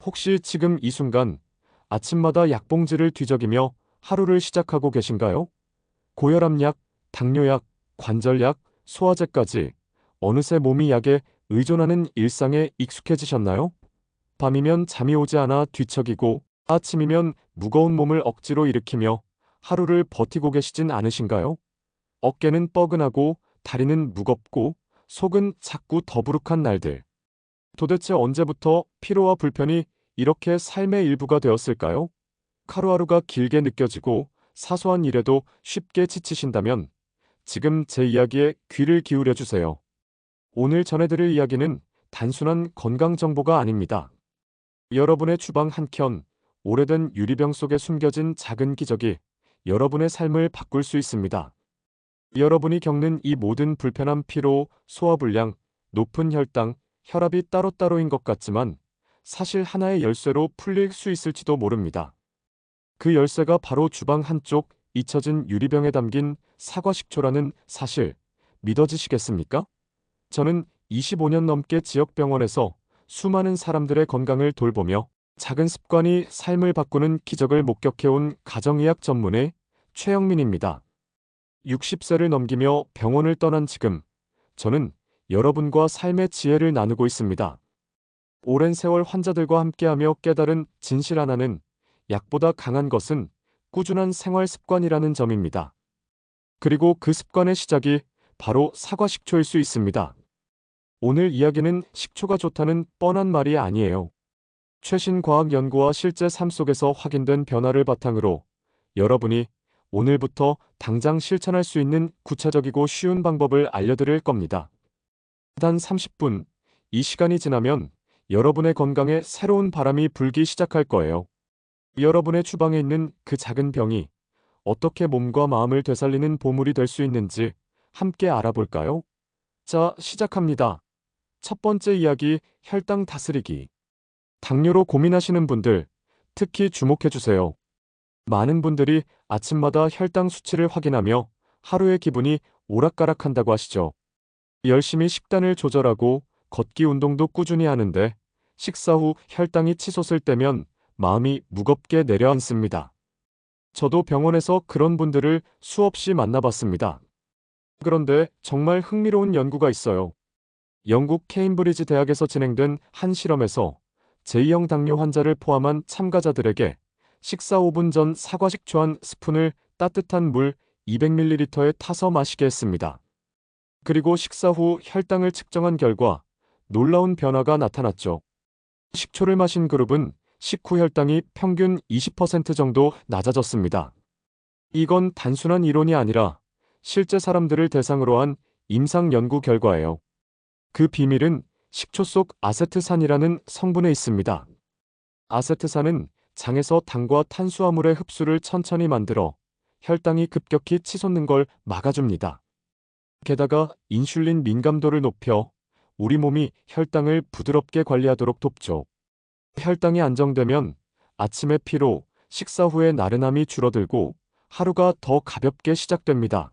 혹시 지금 이 순간 아침마다 약봉지를 뒤적이며 하루를 시작하고 계신가요? 고혈압약, 당뇨약, 관절약, 소화제까지 어느새 몸이 약에 의존하는 일상에 익숙해지셨나요? 밤이면 잠이 오지 않아 뒤척이고 아침이면 무거운 몸을 억지로 일으키며 하루를 버티고 계시진 않으신가요? 어깨는 뻐근하고 다리는 무겁고 속은 자꾸 더부룩한 날들. 도대체 언제부터 피로와 불편이 이렇게 삶의 일부가 되었을까요? 하루하루가 길게 느껴지고 사소한 일에도 쉽게 지치신다면 지금 제 이야기에 귀를 기울여 주세요. 오늘 전해드릴 이야기는 단순한 건강 정보가 아닙니다. 여러분의 주방 한켠, 오래된 유리병 속에 숨겨진 작은 기적이 여러분의 삶을 바꿀 수 있습니다. 여러분이 겪는 이 모든 불편한 피로, 소화불량, 높은 혈당, 혈압이 따로따로인 것 같지만 사실 하나의 열쇠로 풀릴 수 있을지도 모릅니다. 그 열쇠가 바로 주방 한쪽 잊혀진 유리병에 담긴 사과식초라는 사실, 믿어지시겠습니까? 저는 25년 넘게 지역병원에서 수많은 사람들의 건강을 돌보며 작은 습관이 삶을 바꾸는 기적을 목격해온 가정의학 전문의 최영민입니다. 60세를 넘기며 병원을 떠난 지금, 저는 여러분과 삶의 지혜를 나누고 있습니다. 오랜 세월 환자들과 함께하며 깨달은 진실 하나는 약보다 강한 것은 꾸준한 생활 습관이라는 점입니다. 그리고 그 습관의 시작이 바로 사과식초일 수 있습니다. 오늘 이야기는 식초가 좋다는 뻔한 말이 아니에요. 최신 과학 연구와 실제 삶 속에서 확인된 변화를 바탕으로 여러분이 오늘부터 당장 실천할 수 있는 구체적이고 쉬운 방법을 알려드릴 겁니다. 단 30분, 이 시간이 지나면 여러분의 건강에 새로운 바람이 불기 시작할 거예요. 여러분의 주방에 있는 그 작은 병이 어떻게 몸과 마음을 되살리는 보물이 될 수 있는지 함께 알아볼까요? 자, 시작합니다. 첫 번째 이야기, 혈당 다스리기. 당뇨로 고민하시는 분들, 특히 주목해주세요. 많은 분들이 아침마다 혈당 수치를 확인하며 하루의 기분이 오락가락한다고 하시죠. 열심히 식단을 조절하고 걷기 운동도 꾸준히 하는데 식사 후 혈당이 치솟을 때면 마음이 무겁게 내려앉습니다. 저도 병원에서 그런 분들을 수없이 만나봤습니다. 그런데 정말 흥미로운 연구가 있어요. 영국 케임브리지 대학에서 진행된 한 실험에서 제2형 당뇨 환자를 포함한 참가자들에게 식사 5분 전 사과식초 한 스푼을 따뜻한 물 200ml에 타서 마시게 했습니다. 그리고 식사 후 혈당을 측정한 결과 놀라운 변화가 나타났죠. 식초를 마신 그룹은 식후 혈당이 평균 20% 정도 낮아졌습니다. 이건 단순한 이론이 아니라 실제 사람들을 대상으로 한 임상 연구 결과예요. 그 비밀은 식초 속 아세트산이라는 성분에 있습니다. 아세트산은 장에서 당과 탄수화물의 흡수를 천천히 만들어 혈당이 급격히 치솟는 걸 막아줍니다. 게다가 인슐린 민감도를 높여 우리 몸이 혈당을 부드럽게 관리하도록 돕죠. 혈당이 안정되면 아침의 피로, 식사 후의 나른함이 줄어들고 하루가 더 가볍게 시작됩니다.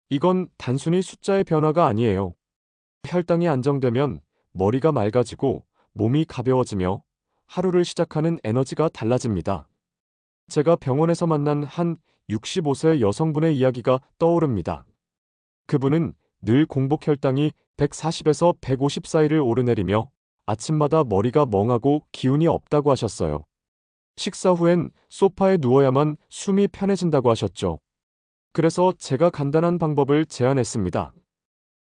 이건 단순히 숫자의 변화가 아니에요. 혈당이 안정되면 머리가 맑아지고 몸이 가벼워지며 하루를 시작하는 에너지가 달라집니다. 제가 병원에서 만난 한 65세 여성분의 이야기가 떠오릅니다. 그분은 늘 공복 혈당이 140에서 150 사이를 오르내리며 아침마다 머리가 멍하고 기운이 없다고 하셨어요. 식사 후엔 소파에 누워야만 숨이 편해진다고 하셨죠. 그래서 제가 간단한 방법을 제안했습니다.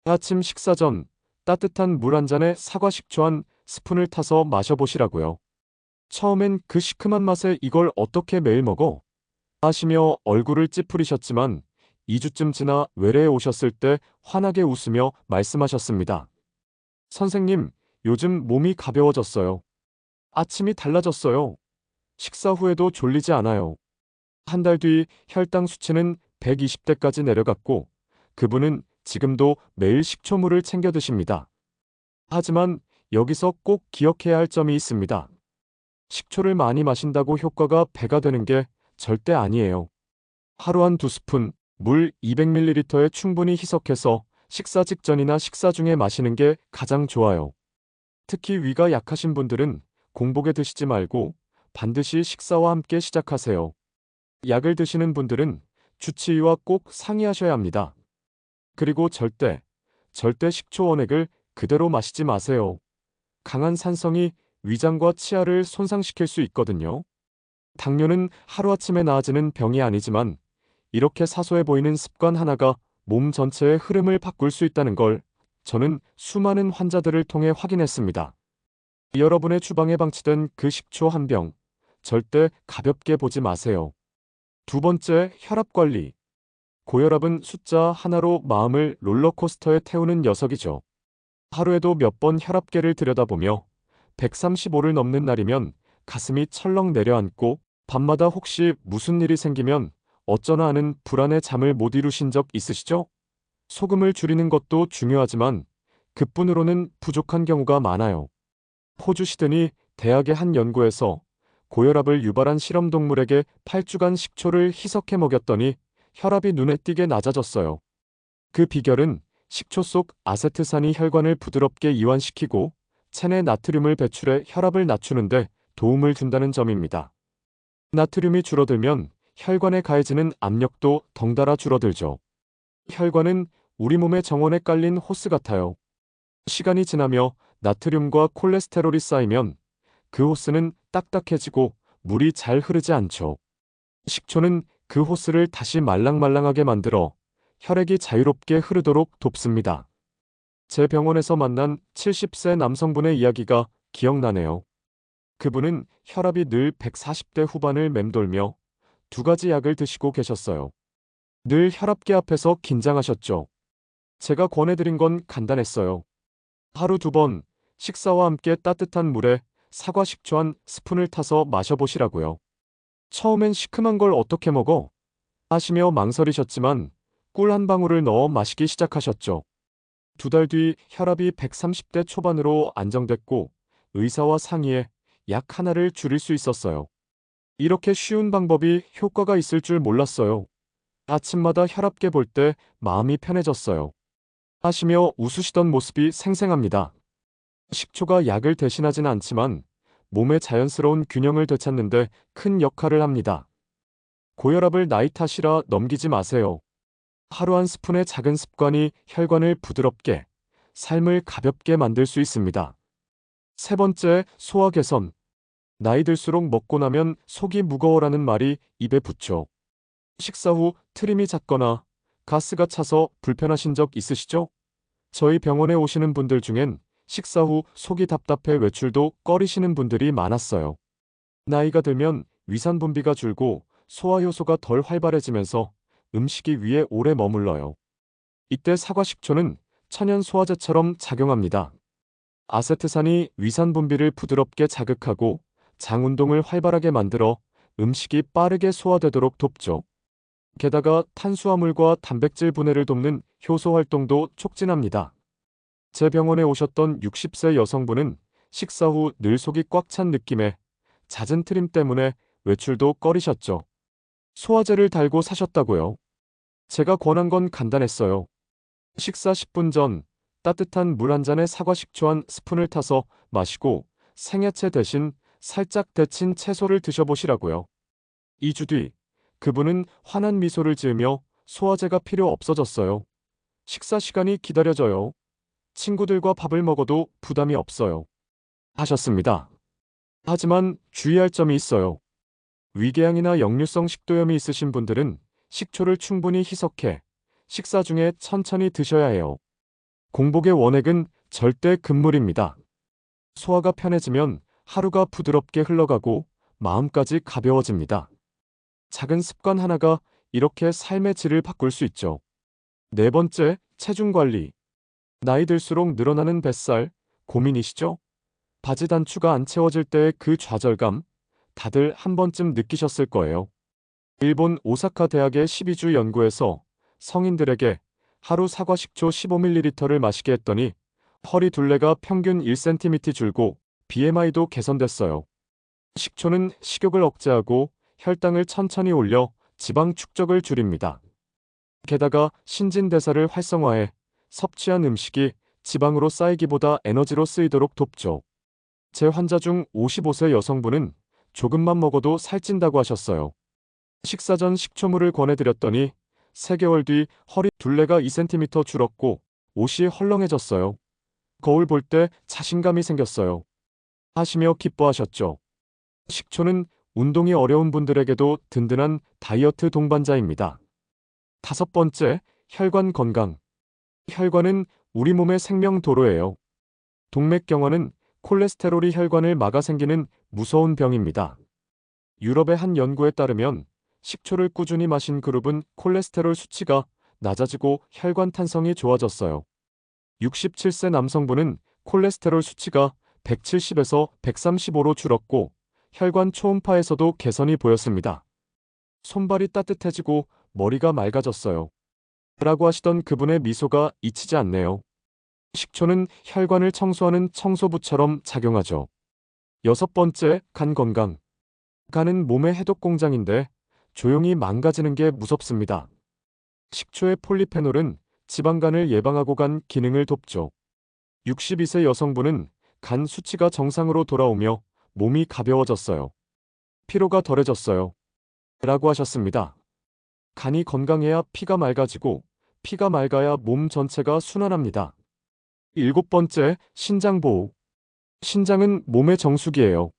아침 식사 전 따뜻한 물 한 잔에 사과 식초 한 스푼을 타서 마셔보시라고요. 처음엔 그 시큼한 맛에 이걸 어떻게 매일 먹어? 하시며 얼굴을 찌푸리셨지만 2주쯤 지나 외래에 오셨을 때 환하게 웃으며 말씀하셨습니다. 선생님, 요즘 몸이 가벼워졌어요. 아침이 달라졌어요. 식사 후에도 졸리지 않아요. 한 달 뒤 혈당 수치는 120대까지 내려갔고 그분은 지금도 매일 식초물을 챙겨 드십니다. 하지만 여기서 꼭 기억해야 할 점이 있습니다. 식초를 많이 마신다고 효과가 배가 되는 게 절대 아니에요. 하루 한 2스푼, 물 200ml에 충분히 희석해서 식사 직전이나 식사 중에 마시는 게 가장 좋아요. 특히 위가 약하신 분들은 공복에 드시지 말고 반드시 식사와 함께 시작하세요. 약을 드시는 분들은 주치의와 꼭 상의하셔야 합니다. 그리고 절대 식초 원액을 그대로 마시지 마세요. 강한 산성이 위장과 치아를 손상시킬 수 있거든요. 당뇨는 하루아침에 나아지는 병이 아니지만 이렇게 사소해 보이는 습관 하나가 몸 전체의 흐름을 바꿀 수 있다는 걸 저는 수많은 환자들을 통해 확인했습니다. 여러분의 주방에 방치된 그 식초 한 병, 절대 가볍게 보지 마세요. 두 번째, 혈압 관리. 고혈압은 숫자 하나로 마음을 롤러코스터에 태우는 녀석이죠. 하루에도 몇 번 혈압계를 들여다보며 135를 넘는 날이면 가슴이 철렁 내려앉고 밤마다 혹시 무슨 일이 생기면 어쩌나 하는 불안에 잠을 못 이루신 적 있으시죠? 소금을 줄이는 것도 중요하지만 그뿐으로는 부족한 경우가 많아요. 호주 시드니 대학의 한 연구에서 고혈압을 유발한 실험동물에게 8주간 식초를 희석해 먹였더니 혈압이 눈에 띄게 낮아졌어요. 그 비결은 식초 속 아세트산이 혈관을 부드럽게 이완시키고 체내 나트륨을 배출해 혈압을 낮추는데 도움을 준다는 점입니다. 나트륨이 줄어들면 혈관에 가해지는 압력도 덩달아 줄어들죠. 혈관은 우리 몸의 정원에 깔린 호스 같아요. 시간이 지나며 나트륨과 콜레스테롤이 쌓이면 그 호스는 딱딱해지고 물이 잘 흐르지 않죠. 식초는 그 호스를 다시 말랑말랑하게 만들어 혈액이 자유롭게 흐르도록 돕습니다. 제 병원에서 만난 70세 남성분의 이야기가 기억나네요. 그분은 혈압이 늘 140대 후반을 맴돌며 두 가지 약을 드시고 계셨어요. 늘 혈압계 앞에서 긴장하셨죠. 제가 권해드린 건 간단했어요. 하루 2번 식사와 함께 따뜻한 물에 사과 식초 한 스푼을 타서 마셔보시라고요. 처음엔 시큼한 걸 어떻게 먹어? 하시며 망설이셨지만 꿀 한 방울을 넣어 마시기 시작하셨죠. 2달 뒤 혈압이 130대 초반으로 안정됐고 의사와 상의해 약 하나를 줄일 수 있었어요. 이렇게 쉬운 방법이 효과가 있을 줄 몰랐어요. 아침마다 혈압계 볼 때 마음이 편해졌어요. 하시며 웃으시던 모습이 생생합니다. 식초가 약을 대신하진 않지만 몸의 자연스러운 균형을 되찾는데 큰 역할을 합니다. 고혈압을 나이 탓이라 넘기지 마세요. 하루 한 스푼의 작은 습관이 혈관을 부드럽게, 삶을 가볍게 만들 수 있습니다. 세 번째, 소화 개선. 나이 들수록 먹고 나면 속이 무거워라는 말이 입에 붙죠. 식사 후 트림이 잦거나 가스가 차서 불편하신 적 있으시죠? 저희 병원에 오시는 분들 중엔 식사 후 속이 답답해 외출도 꺼리시는 분들이 많았어요. 나이가 들면 위산 분비가 줄고 소화 효소가 덜 활발해지면서 음식이 위에 오래 머물러요. 이때 사과 식초는 천연 소화제처럼 작용합니다. 아세트산이 위산 분비를 부드럽게 자극하고 장 운동을 활발하게 만들어 음식이 빠르게 소화되도록 돕죠. 게다가 탄수화물과 단백질 분해를 돕는 효소 활동도 촉진합니다. 제 병원에 오셨던 60세 여성분은 식사 후 늘 속이 꽉 찬 느낌에 잦은 트림 때문에 외출도 꺼리셨죠. 소화제를 달고 사셨다고요. 제가 권한 건 간단했어요. 식사 10분 전 따뜻한 물 한 잔에 사과 식초 한 스푼을 타서 마시고 생야채 대신 살짝 데친 채소를 드셔보시라고요. 2주 뒤 그분은 환한 미소를 지으며 소화제가 필요 없어졌어요. 식사 시간이 기다려져요. 친구들과 밥을 먹어도 부담이 없어요. 하셨습니다. 하지만 주의할 점이 있어요. 위궤양이나 역류성 식도염이 있으신 분들은 식초를 충분히 희석해 식사 중에 천천히 드셔야 해요. 공복의 원액은 절대 금물입니다. 소화가 편해지면 하루가 부드럽게 흘러가고 마음까지 가벼워집니다. 작은 습관 하나가 이렇게 삶의 질을 바꿀 수 있죠. 네 번째, 체중 관리. 나이 들수록 늘어나는 뱃살, 고민이시죠? 바지 단추가 안 채워질 때의 그 좌절감, 다들 한 번쯤 느끼셨을 거예요. 일본 오사카 대학의 12주 연구에서 성인들에게 하루 사과 식초 15ml를 마시게 했더니 허리 둘레가 평균 1cm 줄고 BMI도 개선됐어요. 식초는 식욕을 억제하고 혈당을 천천히 올려 지방 축적을 줄입니다. 게다가 신진대사를 활성화해 섭취한 음식이 지방으로 쌓이기보다 에너지로 쓰이도록 돕죠. 제 환자 중 55세 여성분은 조금만 먹어도 살찐다고 하셨어요. 식사 전 식초물을 권해드렸더니 3개월 뒤 허리 둘레가 2cm 줄었고 옷이 헐렁해졌어요. 거울 볼 때 자신감이 생겼어요. 하시며 기뻐하셨죠. 식초는 운동이 어려운 분들에게도 든든한 다이어트 동반자입니다. 5번째, 혈관 건강. 혈관은 우리 몸의 생명도로예요. 동맥경화는 콜레스테롤이 혈관을 막아 생기는 무서운 병입니다. 유럽의 한 연구에 따르면 식초를 꾸준히 마신 그룹은 콜레스테롤 수치가 낮아지고 혈관 탄성이 좋아졌어요. 67세 남성분은 콜레스테롤 수치가 170에서 135로 줄었고 혈관 초음파에서도 개선이 보였습니다. 손발이 따뜻해지고 머리가 맑아졌어요. 라고 하시던 그분의 미소가 잊히지 않네요. 식초는 혈관을 청소하는 청소부처럼 작용하죠. 6번째, 간 건강. 간은 몸의 해독 공장인데 조용히 망가지는 게 무섭습니다. 식초의 폴리페놀은 지방간을 예방하고 간 기능을 돕죠. 62세 여성분은 간 수치가 정상으로 돌아오며 몸이 가벼워졌어요. 피로가 덜해졌어요. 라고 하셨습니다. 간이 건강해야 피가 맑아지고 피가 맑아야 몸 전체가 순환합니다. 7번째, 신장 보호. 신장은 몸의 정수기예요.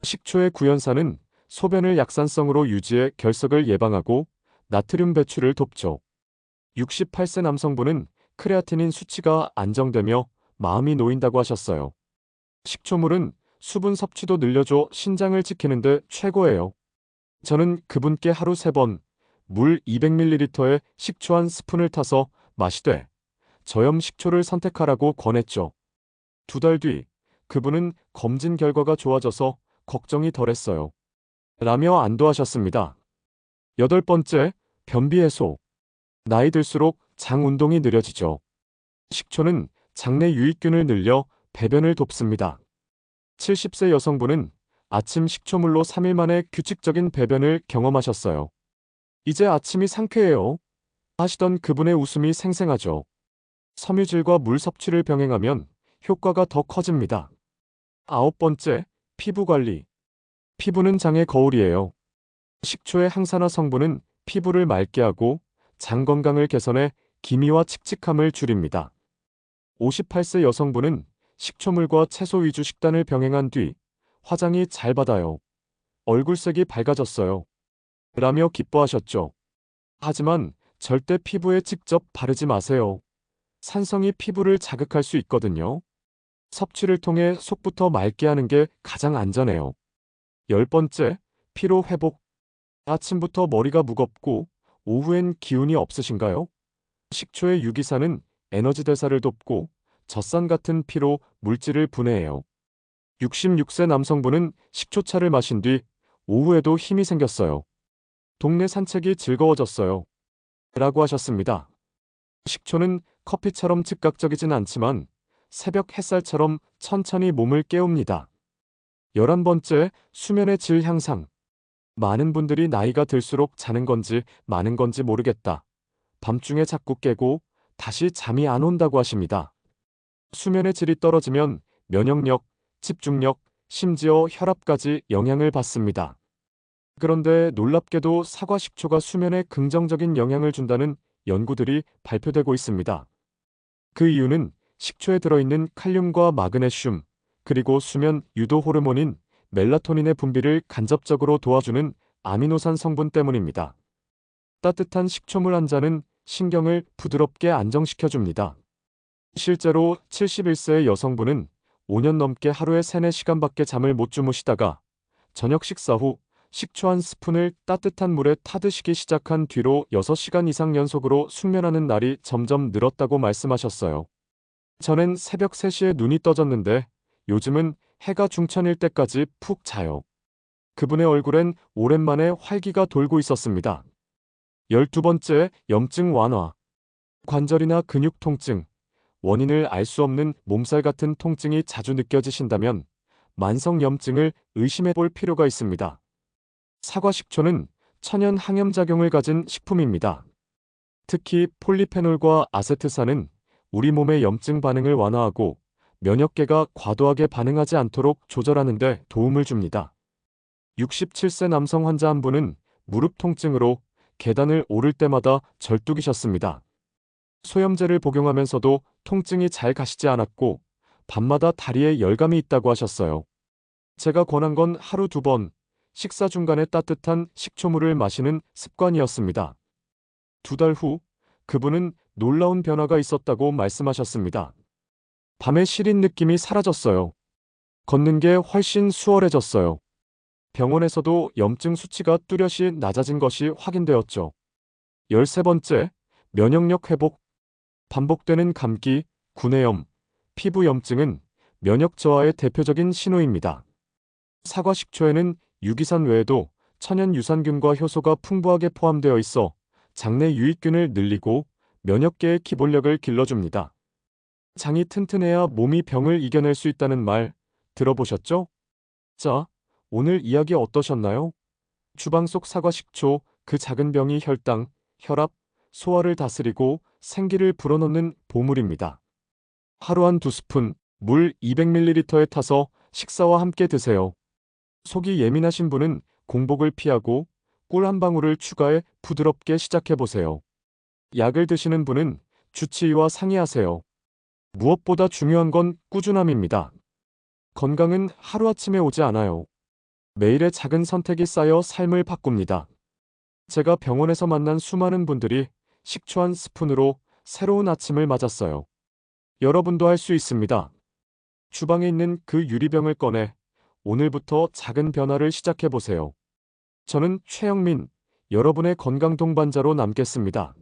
식초의 구연산은 소변을 약산성으로 유지해 결석을 예방하고 나트륨 배출을 돕죠. 68세 남성분은 크레아티닌 수치가 안정되며 마음이 놓인다고 하셨어요. 식초물은 수분 섭취도 늘려줘 신장을 지키는데 최고예요. 저는 그분께 하루 3번 물 200ml에 식초 한 스푼을 타서 마시되 저염 식초를 선택하라고 권했죠. 2달 뒤 그분은 검진 결과가 좋아져서 걱정이 덜했어요. 라며 안도하셨습니다. 8번째, 변비 해소. 나이 들수록 장 운동이 느려지죠. 식초는 장내 유익균을 늘려 배변을 돕습니다. 70세 여성분은 아침 식초물로 3일 만에 규칙적인 배변을 경험하셨어요. 이제 아침이 상쾌해요. 하시던 그분의 웃음이 생생하죠. 섬유질과 물 섭취를 병행하면 효과가 더 커집니다. 9번째, 피부 관리. 피부는 장의 거울이에요. 식초의 항산화 성분은 피부를 맑게 하고 장 건강을 개선해 기미와 칙칙함을 줄입니다. 58세 여성분은 식초물과 채소 위주 식단을 병행한 뒤 화장이 잘 받아요. 얼굴색이 밝아졌어요. 라며 기뻐하셨죠. 하지만 절대 피부에 직접 바르지 마세요. 산성이 피부를 자극할 수 있거든요. 섭취를 통해 속부터 맑게 하는 게 가장 안전해요. 10번째, 피로 회복. 아침부터 머리가 무겁고 오후엔 기운이 없으신가요? 식초의 유기산은 에너지 대사를 돕고 젖산 같은 피로 물질을 분해해요. 66세 남성분은 식초차를 마신 뒤 오후에도 힘이 생겼어요. 동네 산책이 즐거워졌어요. 라고 하셨습니다. 식초는 커피처럼 즉각적이진 않지만 새벽 햇살처럼 천천히 몸을 깨웁니다. 11번째, 수면의 질 향상. 많은 분들이 나이가 들수록 자는 건지 많은 건지 모르겠다. 밤중에 자꾸 깨고 다시 잠이 안 온다고 하십니다. 수면의 질이 떨어지면 면역력, 집중력, 심지어 혈압까지 영향을 받습니다. 그런데 놀랍게도 사과 식초가 수면에 긍정적인 영향을 준다는 연구들이 발표되고 있습니다. 그 이유는 식초에 들어있는 칼륨과 마그네슘, 그리고 수면 유도 호르몬인 멜라토닌의 분비를 간접적으로 도와주는 아미노산 성분 때문입니다. 따뜻한 식초물 한 잔은 신경을 부드럽게 안정시켜줍니다. 실제로 71세의 여성분은 5년 넘게 하루에 3, 4시간밖에 잠을 못 주무시다가 저녁 식사 후 식초 한 스푼을 따뜻한 물에 타드시기 시작한 뒤로 6시간 이상 연속으로 숙면하는 날이 점점 늘었다고 말씀하셨어요. 전엔 새벽 3시에 눈이 떠졌는데 요즘은 해가 중천일 때까지 푹 자요. 그분의 얼굴엔 오랜만에 활기가 돌고 있었습니다. 12번째, 염증 완화. 관절이나 근육 통증, 원인을 알 수 없는 몸살 같은 통증이 자주 느껴지신다면 만성 염증을 의심해 볼 필요가 있습니다. 사과 식초는 천연 항염작용을 가진 식품입니다. 특히 폴리페놀과 아세트산은 우리 몸의 염증 반응을 완화하고 면역계가 과도하게 반응하지 않도록 조절하는 데 도움을 줍니다. 67세 남성 환자 한 분은 무릎 통증으로 계단을 오를 때마다 절뚝이셨습니다. 소염제를 복용하면서도 통증이 잘 가시지 않았고 밤마다 다리에 열감이 있다고 하셨어요. 제가 권한 건 하루 2번, 식사 중간에 따뜻한 식초물을 마시는 습관이었습니다. 2달 후 그분은 놀라운 변화가 있었다고 말씀하셨습니다. 밤에 시린 느낌이 사라졌어요. 걷는 게 훨씬 수월해졌어요. 병원에서도 염증 수치가 뚜렷이 낮아진 것이 확인되었죠. 13번째, 면역력 회복. 반복되는 감기, 구내염, 피부 염증은 면역 저하의 대표적인 신호입니다. 사과 식초에는 유기산 외에도 천연 유산균과 효소가 풍부하게 포함되어 있어 장내 유익균을 늘리고 면역계의 기본력을 길러줍니다. 장이 튼튼해야 몸이 병을 이겨낼 수 있다는 말 들어보셨죠? 자, 오늘 이야기 어떠셨나요? 주방 속 사과 식초, 그 작은 병이 혈당, 혈압, 소화를 다스리고 생기를 불어넣는 보물입니다. 하루 한 2스푼, 물 200ml에 타서 식사와 함께 드세요. 속이 예민하신 분은 공복을 피하고 꿀 한 방울을 추가해 부드럽게 시작해보세요. 약을 드시는 분은 주치의와 상의하세요. 무엇보다 중요한 건 꾸준함입니다. 건강은 하루아침에 오지 않아요. 매일의 작은 선택이 쌓여 삶을 바꿉니다. 제가 병원에서 만난 수많은 분들이 식초 한 스푼으로 새로운 아침을 맞았어요. 여러분도 할 수 있습니다. 주방에 있는 그 유리병을 꺼내 오늘부터 작은 변화를 시작해보세요. 저는 최영민, 여러분의 건강 동반자로 남겠습니다.